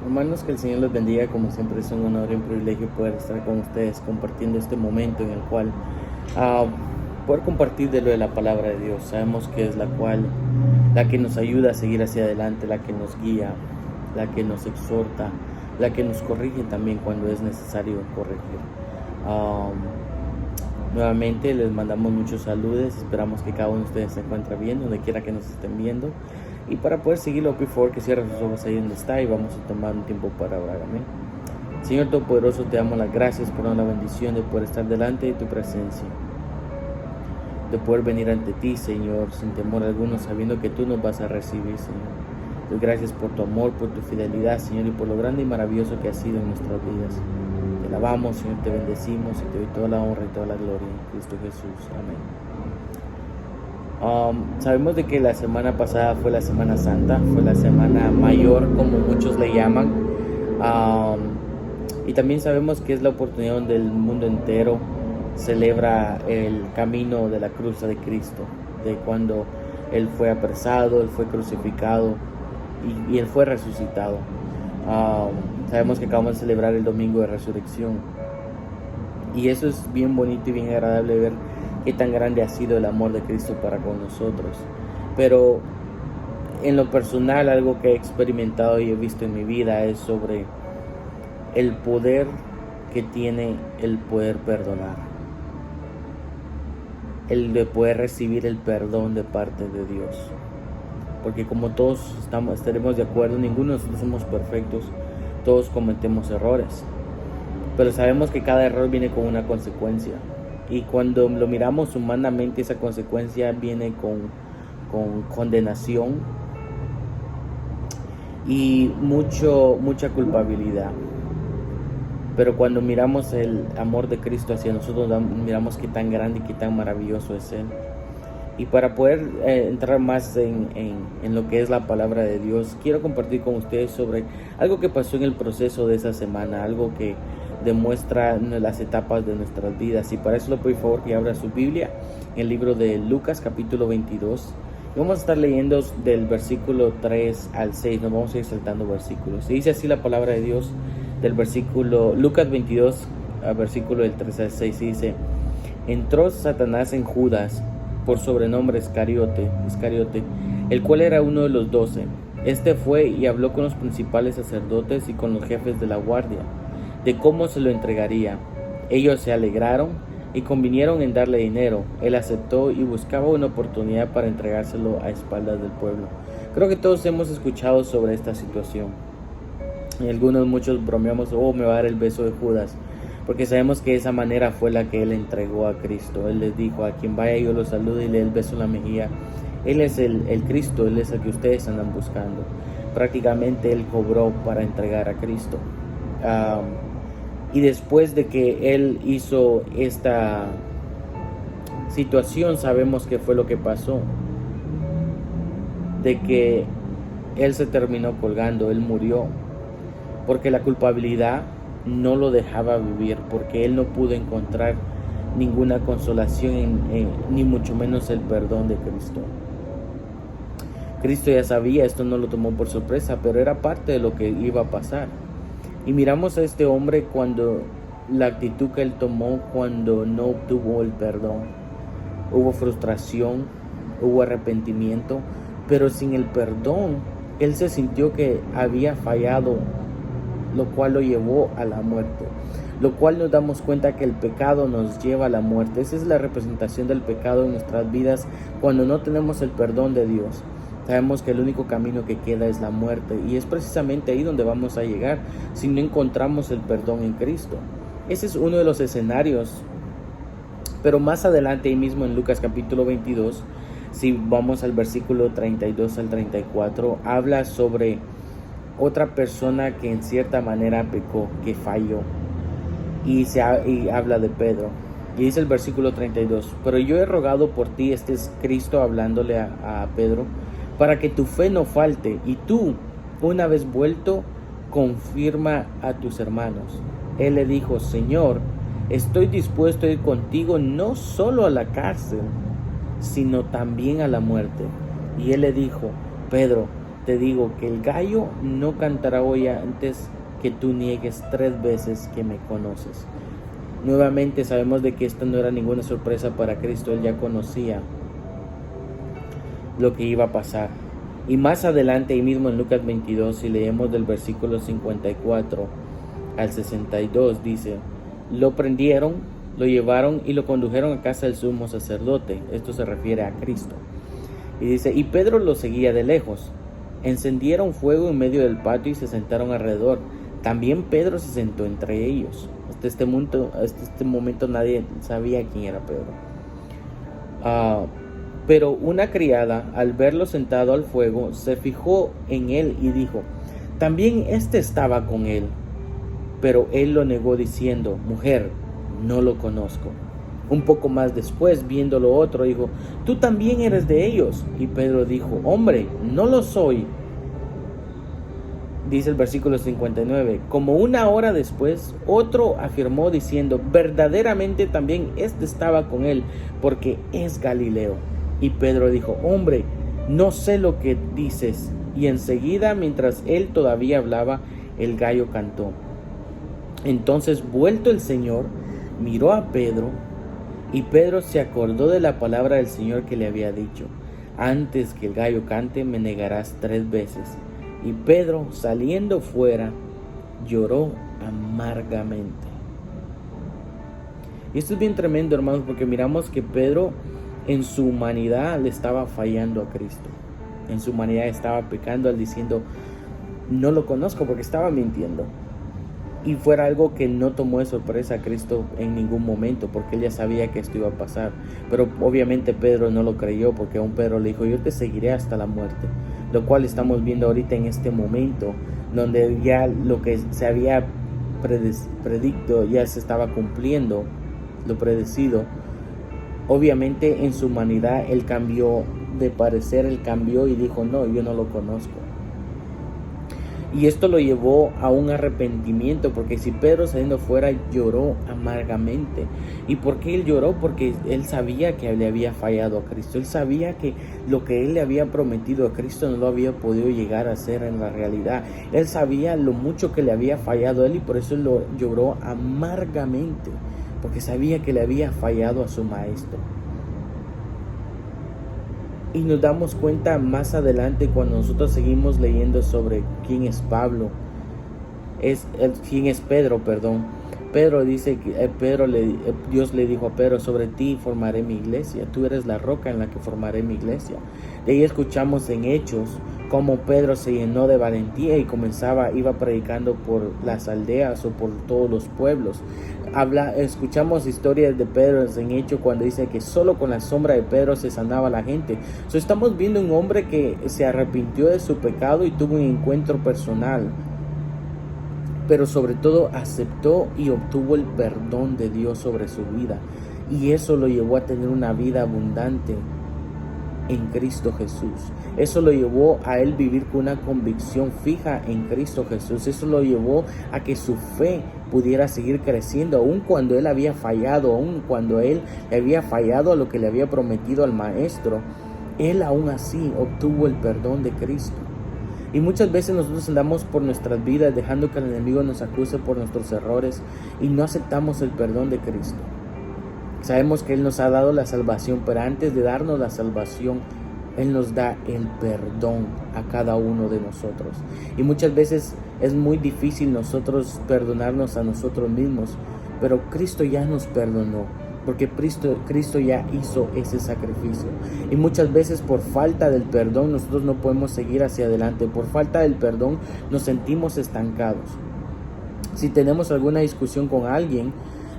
Hermanos, que el Señor los bendiga. Como siempre es un honor y un privilegio poder estar con ustedes compartiendo este momento en el cual ah, poder compartir de lo de la palabra de Dios. Sabemos que es la que nos ayuda a seguir hacia adelante, la que nos guía, la que nos exhorta, la que nos corrige también cuando es necesario corregir. Ah, Nuevamente les mandamos muchos saludos. Esperamos que cada uno de ustedes se encuentre bien donde quiera que nos estén viendo. Y para poder seguirlo, por favor, que cierre sus ojos ahí donde está y vamos a tomar un tiempo para orar. Amén. Señor Todopoderoso, te damos las gracias por la bendición de poder estar delante de tu presencia, de poder venir ante ti, Señor, sin temor alguno, sabiendo que tú nos vas a recibir, Señor. Doy gracias por tu amor, por tu fidelidad, Señor, y por lo grande y maravilloso que has sido en nuestras vidas. Te alabamos, Señor, te bendecimos y te doy toda la honra y toda la gloria en Cristo Jesús. Amén. Sabemos de que la semana pasada fue la Semana Santa, fue la Semana Mayor, como muchos le llaman, y también sabemos que es la oportunidad donde el mundo entero celebra el camino de la cruz de Cristo, de cuando Él fue apresado, Él fue crucificado y Él fue resucitado. Sabemos que acabamos de celebrar el domingo de resurrección, y eso es bien bonito y bien agradable ver qué tan grande ha sido el amor de Cristo para con nosotros. Pero en lo personal, algo que he experimentado y he visto en mi vida es sobre el poder que tiene el poder perdonar, el de poder recibir el perdón de parte de Dios. Porque como todos estaremos de acuerdo, ninguno de nosotros somos perfectos, todos cometemos errores, pero sabemos que cada error viene con una consecuencia. Y cuando lo miramos humanamente, esa consecuencia viene con condenación y mucha culpabilidad. Pero cuando miramos el amor de Cristo hacia nosotros, miramos qué tan grande y qué tan maravilloso es Él. Y para poder entrar más en lo que es la palabra de Dios, quiero compartir con ustedes sobre algo que pasó en el proceso de esa semana, algo que demuestra las etapas de nuestras vidas. Y para eso le pido por favor que abra su Biblia en el libro de Lucas capítulo 22. Y vamos a estar leyendo del versículo 3 al 6, nos vamos a ir saltando versículos. Y dice así la palabra de Dios del versículo Lucas 22, versículo del 3 al 6, y dice: entró Satanás en Judas, por sobrenombre Iscariote, el cual era uno de los 12. Este fue y habló con los principales sacerdotes y con los jefes de la guardia, de cómo se lo entregaría. Ellos se alegraron y convinieron en darle dinero. Él aceptó y buscaba una oportunidad para entregárselo a espaldas del pueblo. Creo que todos hemos escuchado sobre esta situación. Y muchos bromeamos: me va a dar el beso de Judas, porque sabemos que de esa manera fue la que Él entregó a Cristo. Él les dijo: a quien vaya yo lo saludo y le dé el beso en la mejilla. Él es el Cristo, Él es el que ustedes andan buscando. Prácticamente Él cobró para entregar a Cristo. Y después de que Él hizo esta situación, sabemos que fue lo que pasó. De que Él se terminó colgando, Él murió. Porque la culpabilidad no lo dejaba vivir, porque Él no pudo encontrar ninguna consolación ni mucho menos el perdón de Cristo. Cristo ya sabía, esto no lo tomó por sorpresa, pero era parte de lo que iba a pasar. Y miramos a este hombre cuando la actitud que él tomó cuando no obtuvo el perdón. Hubo frustración, hubo arrepentimiento, pero sin el perdón, él se sintió que había fallado, lo cual lo llevó a la muerte. Lo cual nos damos cuenta que el pecado nos lleva a la muerte. Esa es la representación del pecado en nuestras vidas cuando no tenemos el perdón de Dios. Sabemos que el único camino que queda es la muerte, y es precisamente ahí donde vamos a llegar si no encontramos el perdón en Cristo. Ese es uno de los escenarios. Pero más adelante, ahí mismo en Lucas capítulo 22, si vamos al versículo 32 al 34, habla sobre otra persona que en cierta manera pecó, que falló, y habla de Pedro. Y dice el versículo 32: pero yo he rogado por ti, este es Cristo hablándole a Pedro, para que tu fe no falte, y tú, una vez vuelto, confirma a tus hermanos. Él le dijo: Señor, estoy dispuesto a ir contigo no solo a la cárcel, sino también a la muerte. Y él le dijo: Pedro, te digo que el gallo no cantará hoy antes que tú niegues 3 veces que me conoces. Nuevamente sabemos de que esto no era ninguna sorpresa para Cristo. Él ya conocía lo que iba a pasar. Y más adelante, ahí mismo en Lucas 22, si leemos del versículo 54 al 62, dice: lo prendieron, lo llevaron y lo condujeron a casa del sumo sacerdote. Esto se refiere a Cristo. Y dice: y Pedro lo seguía de lejos. Encendieron fuego en medio del patio y se sentaron alrededor. También Pedro se sentó entre ellos. Hasta este momento nadie sabía quién era Pedro. Pero una criada, al verlo sentado al fuego, se fijó en él y dijo: también éste estaba con él. Pero él lo negó diciendo: mujer, no lo conozco. Un poco más después, viéndolo otro, dijo: tú también eres de ellos. Y Pedro dijo: hombre, no lo soy. Dice el versículo 59, como una hora después, otro afirmó diciendo: verdaderamente también este estaba con él, porque es Galileo. Y Pedro dijo: hombre, no sé lo que dices. Y enseguida, mientras él todavía hablaba, el gallo cantó. Entonces, vuelto el Señor, miró a Pedro, y Pedro se acordó de la palabra del Señor que le había dicho: antes que el gallo cante, me negarás 3 veces. Y Pedro, saliendo fuera, lloró amargamente. Y esto es bien tremendo, hermanos, porque miramos que Pedro en su humanidad le estaba fallando a Cristo. En su humanidad estaba pecando al diciendo: no lo conozco, porque estaba mintiendo. Y fuera algo que no tomó de sorpresa a Cristo en ningún momento, porque él ya sabía que esto iba a pasar. Pero obviamente Pedro no lo creyó, porque aún Pedro le dijo: yo te seguiré hasta la muerte. Lo cual estamos viendo ahorita en este momento, donde ya lo que se había predicto ya se estaba cumpliendo, lo predecido. Obviamente en su humanidad él cambió de parecer, él cambió y dijo: no, yo no lo conozco. Y esto lo llevó a un arrepentimiento, porque si Pedro saliendo fuera lloró amargamente. ¿Y por qué él lloró? Porque él sabía que le había fallado a Cristo. Él sabía que lo que él le había prometido a Cristo no lo había podido llegar a hacer en la realidad. Él sabía lo mucho que le había fallado a él, y por eso lo lloró amargamente, porque sabía que le había fallado a su maestro. Y nos damos cuenta más adelante, cuando nosotros seguimos leyendo sobre quién es Pedro. Pedro dice que Dios le dijo a Pedro: sobre ti formaré mi iglesia, tú eres la roca en la que formaré mi iglesia. De ahí escuchamos en Hechos cómo Pedro se llenó de valentía y iba predicando por las aldeas o por todos los pueblos. Escuchamos historias de Pedro en Hechos cuando dice que solo con la sombra de Pedro se sanaba la gente. Estamos viendo un hombre que se arrepintió de su pecado y tuvo un encuentro personal, pero sobre todo aceptó y obtuvo el perdón de Dios sobre su vida, y eso lo llevó a tener una vida abundante en Cristo Jesús. Eso lo llevó a él vivir con una convicción fija en Cristo Jesús. Eso lo llevó a que su fe pudiera seguir creciendo, aun cuando él había fallado, aun cuando él le había fallado a lo que le había prometido al maestro. Él aún así obtuvo el perdón de Cristo. Y muchas veces nosotros andamos por nuestras vidas dejando que el enemigo nos acuse por nuestros errores y no aceptamos el perdón de Cristo. Sabemos que Él nos ha dado la salvación, pero antes de darnos la salvación, Él nos da el perdón a cada uno de nosotros. Y muchas veces es muy difícil nosotros perdonarnos a nosotros mismos, pero Cristo ya nos perdonó, porque Cristo ya hizo ese sacrificio. Y muchas veces por falta del perdón nosotros no podemos seguir hacia adelante. Por falta del perdón nos sentimos estancados. Si tenemos alguna discusión con alguien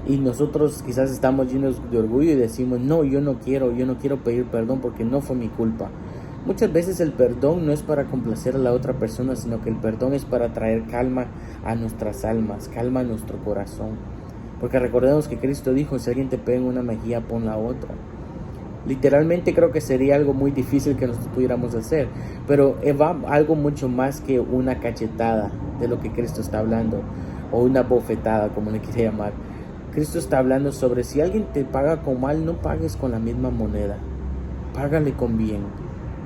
y nosotros quizás estamos llenos de orgullo y decimos: no, yo no quiero pedir perdón porque no fue mi culpa. Muchas veces el perdón no es para complacer a la otra persona, sino que el perdón es para traer calma a nuestras almas, calma a nuestro corazón. Porque recordemos que Cristo dijo: si alguien te pega en una mejilla, pon la otra. Literalmente creo que sería algo muy difícil que nosotros pudiéramos hacer, pero va algo mucho más que una cachetada de lo que Cristo está hablando, o una bofetada, como le quiere llamar. Cristo está hablando sobre: si alguien te paga con mal, no pagues con la misma moneda, págale con bien,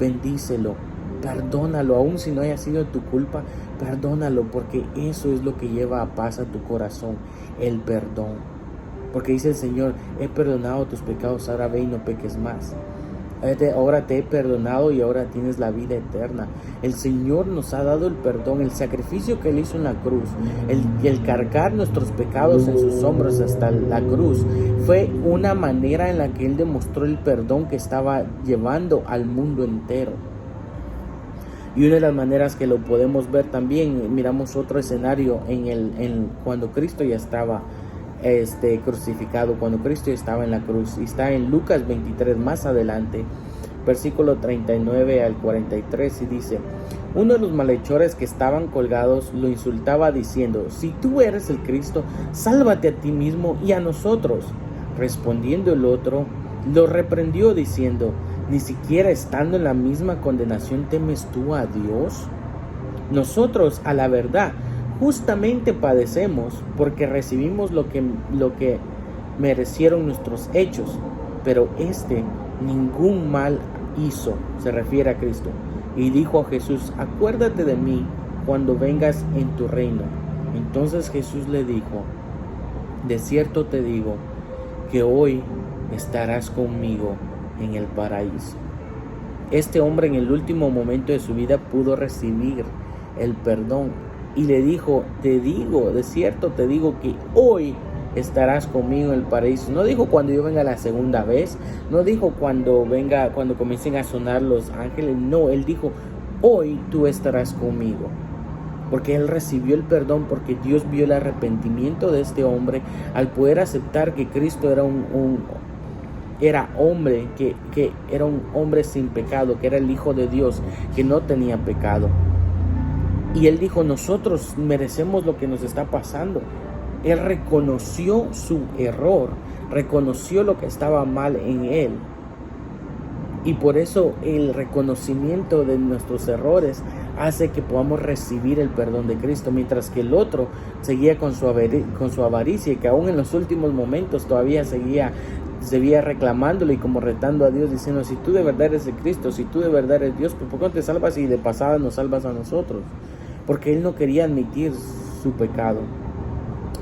bendícelo, perdónalo, aun si no haya sido tu culpa, perdónalo, porque eso es lo que lleva a paz a tu corazón, el perdón. Porque dice el Señor, he perdonado tus pecados, ahora ve y no peques más. Ahora te he perdonado y ahora tienes la vida eterna. El Señor nos ha dado el perdón, el sacrificio que Él hizo en la cruz, el cargar nuestros pecados en sus hombros hasta la cruz, fue una manera en la que Él demostró el perdón que estaba llevando al mundo entero. Y una de las maneras que lo podemos ver también, miramos otro escenario cuando Cristo ya estaba crucificado, cuando Cristo estaba en la cruz, y está en Lucas 23 más adelante, versículo 39 al 43, y dice: uno de los malhechores que estaban colgados lo insultaba diciendo: si tú eres el Cristo, sálvate a ti mismo y a nosotros. Respondiendo el otro, lo reprendió diciendo: ni siquiera estando en la misma condenación temes tú a Dios. Nosotros, a la verdad, justamente padecemos porque recibimos lo que merecieron nuestros hechos, pero ningún mal hizo, se refiere a Cristo. Y dijo a Jesús: acuérdate de mí cuando vengas en tu reino. Entonces Jesús le dijo: de cierto te digo que hoy estarás conmigo en el paraíso. Este hombre en el último momento de su vida pudo recibir el perdón. Y le dijo: de cierto te digo que hoy estarás conmigo en el paraíso. No dijo cuando yo venga la segunda vez, no dijo cuando comiencen a sonar los ángeles, no, Él dijo: hoy tú estarás conmigo. Porque Él recibió el perdón, porque Dios vio el arrepentimiento de este hombre al poder aceptar que Cristo era era un hombre sin pecado, que era el Hijo de Dios, que no tenía pecado. Y Él dijo: nosotros merecemos lo que nos está pasando. Él reconoció su error, reconoció lo que estaba mal en Él. Y por eso el reconocimiento de nuestros errores hace que podamos recibir el perdón de Cristo, mientras que el otro seguía con su avaricia, y que aún en los últimos momentos todavía seguía reclamándolo y como retando a Dios, diciendo: si tú de verdad eres de Cristo, si tú de verdad eres Dios, ¿por qué no te salvas y de pasada nos salvas a nosotros? Porque Él no quería admitir su pecado.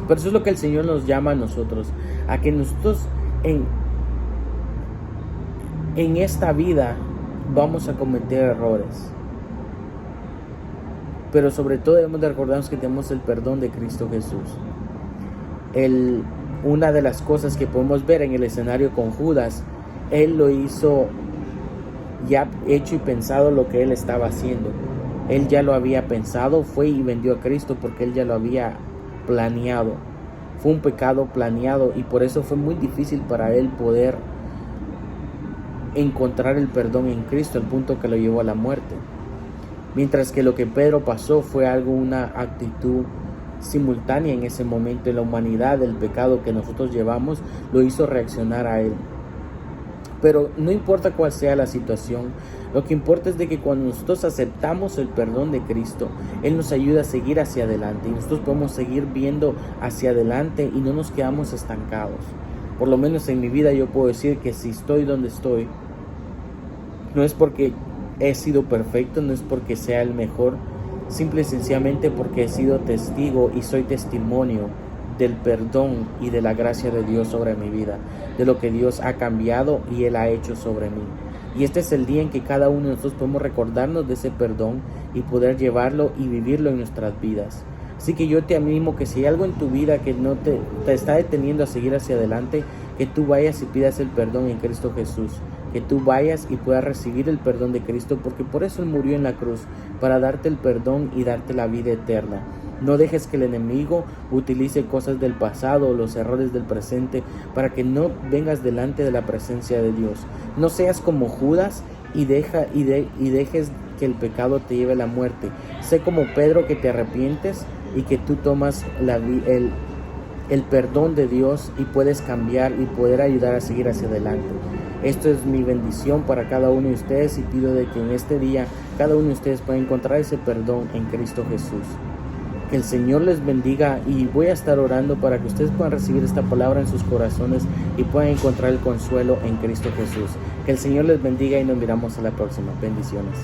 Pero eso es lo que el Señor nos llama a nosotros, a que nosotros en esta vida vamos a cometer errores, pero sobre todo debemos de recordarnos que tenemos el perdón de Cristo Jesús. Una de las cosas que podemos ver en el escenario con Judas, Él lo hizo ya hecho y pensado lo que Él estaba haciendo. Él ya lo había pensado, fue y vendió a Cristo porque Él ya lo había planeado. Fue un pecado planeado, y por eso fue muy difícil para Él poder encontrar el perdón en Cristo, al punto que lo llevó a la muerte. Mientras que lo que Pedro pasó fue una actitud simultánea en ese momento. En la humanidad, el pecado que nosotros llevamos lo hizo reaccionar a Él. Pero no importa cuál sea la situación, lo que importa es de que cuando nosotros aceptamos el perdón de Cristo, Él nos ayuda a seguir hacia adelante, y nosotros podemos seguir viendo hacia adelante y no nos quedamos estancados. Por lo menos en mi vida yo puedo decir que si estoy donde estoy, no es porque he sido perfecto, no es porque sea el mejor, simple y sencillamente porque he sido testigo y soy testimonio del perdón y de la gracia de Dios sobre mi vida, de lo que Dios ha cambiado y Él ha hecho sobre mí. Y este es el día en que cada uno de nosotros podemos recordarnos de ese perdón y poder llevarlo y vivirlo en nuestras vidas. Así que yo te animo que si hay algo en tu vida que no te está deteniendo a seguir hacia adelante, que tú vayas y pidas el perdón en Cristo Jesús. Que tú vayas y puedas recibir el perdón de Cristo, porque por eso Él murió en la cruz, para darte el perdón y darte la vida eterna. No dejes que el enemigo utilice cosas del pasado o los errores del presente para que no vengas delante de la presencia de Dios. No seas como Judas y dejes que el pecado te lleve a la muerte. Sé como Pedro, que te arrepientes y que tú tomas el perdón de Dios y puedes cambiar y poder ayudar a seguir hacia adelante. Esto es mi bendición para cada uno de ustedes, y pido de que en este día cada uno de ustedes pueda encontrar ese perdón en Cristo Jesús. Que el Señor les bendiga, y voy a estar orando para que ustedes puedan recibir esta palabra en sus corazones y puedan encontrar el consuelo en Cristo Jesús. Que el Señor les bendiga y nos miramos a la próxima. Bendiciones.